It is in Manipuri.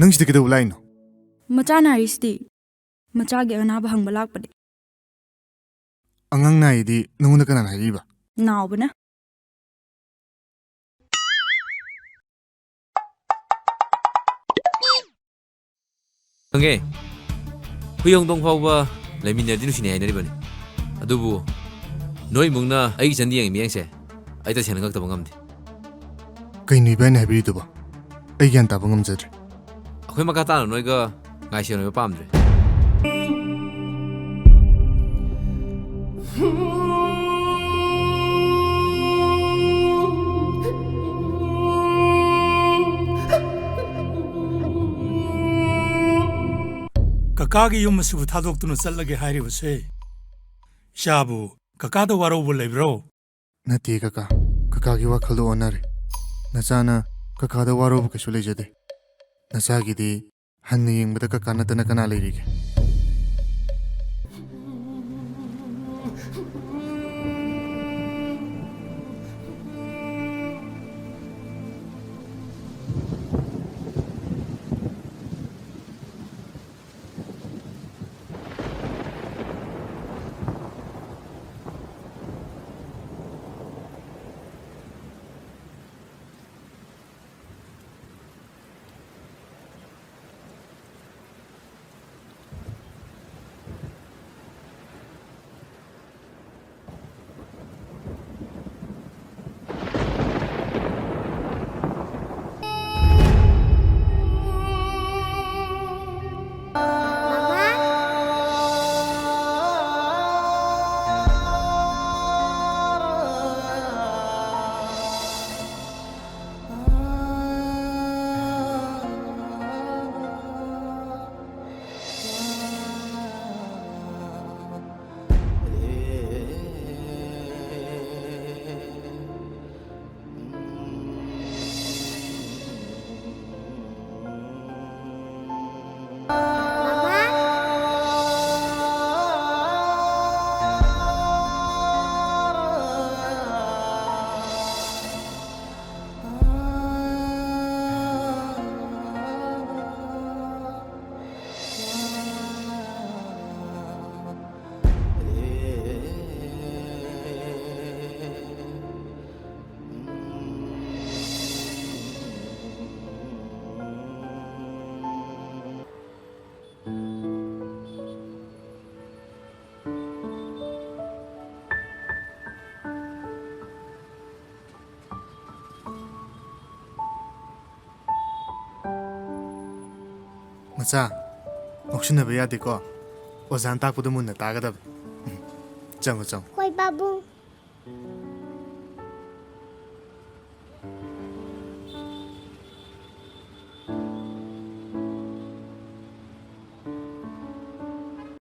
ꯅꯪꯁꯤꯗꯤ ꯀꯩꯗꯧꯕ ꯂꯥꯛꯏꯅꯣ? ꯃꯆꯥ ꯅꯥꯔꯤꯁꯤꯗꯤ ꯃꯆꯥꯒꯤ ꯑꯅꯥꯕ ꯍꯪꯕ ꯂꯥꯛꯄꯅꯤ. ꯑꯉꯥꯡ ꯅꯥꯏꯗꯤ ꯅꯉꯣꯟꯗ ꯀꯅꯥꯅ ꯍꯥꯏꯔꯤꯕ? ꯅꯥꯎꯕꯅ. ꯈꯪꯉꯦ. ꯍꯨꯏꯍꯧꯗꯣꯡ ꯐꯥꯎꯕ ꯂꯩꯃꯤꯟꯅꯔꯗꯤ ꯅꯨꯡꯁꯤꯅꯩ ꯍꯥꯏꯅꯔꯤꯕꯅꯤ. ꯑꯗꯨꯕꯨ ꯅꯣꯏ ꯏꯃꯨꯡꯅ ꯑꯩꯒꯤ ꯆꯟꯗꯤ ꯌꯦꯡꯉꯤ ꯃꯤꯠꯌꯦꯡꯁꯦ ꯑꯩ ꯇꯁꯦꯡꯅ ꯉꯛꯇꯕ ꯉꯝꯗꯦ. ꯀꯩꯅꯣ ꯏꯕꯥꯏꯅ ꯍꯥꯏꯕꯤꯔꯤꯗꯨꯕꯣ? ꯑꯩ ꯒ꯭ꯌꯥꯟ ꯇꯥꯕ ꯉꯝꯖꯗ꯭ꯔꯦ. ꯑꯩꯈꯣꯏ ꯃꯈꯥ ꯇꯥꯅ ꯅꯣꯏꯒ ꯉꯥꯏꯁꯦꯟ ꯑꯣꯏꯕ ꯄꯥꯝꯗ꯭ꯔꯦ. ꯀꯀꯥꯒꯤ ꯌꯨꯝ ꯑꯁꯤꯕꯨ ꯊꯥꯗꯣꯛꯇꯨꯅ ꯆꯠꯂꯒꯦ ꯍꯥꯏꯔꯤꯕꯁꯦ ꯏꯆꯥꯕꯨ ꯀꯀꯥꯗ ꯋꯥꯔꯧꯕ ꯂꯩꯕ꯭ꯔꯣ? ꯅꯠꯇꯦ ꯀꯀꯥ. ꯀꯀꯥꯒꯤ ꯋꯥꯈꯜꯗꯣ ꯑꯣꯟꯅꯔꯦ. ꯅꯆꯥꯅ ꯀꯀꯥꯗ ꯋꯥꯔꯧꯕ ꯀꯩꯁꯨ ꯂꯩꯖꯗꯦ. ꯅꯆꯥꯒꯤꯗꯤ ꯍꯟꯅ ꯌꯦꯡꯕꯗ ꯀꯀꯥ ꯅꯠꯇꯅ ꯀꯅꯥ ꯂꯩꯔꯤꯒꯦ? ꯃꯆꯥ, ꯉꯥꯎꯁꯤꯟꯅꯕ ꯌꯥꯗꯦꯀꯣ. ꯑꯣꯖꯥꯅ ꯇꯥꯛꯄꯗꯣ ꯃꯨꯟꯅ ꯇꯥꯒꯗꯕ. ꯆꯪꯉꯣ ꯆꯪꯉꯣ. ꯍꯣꯏ ꯄꯥꯕꯨꯡ.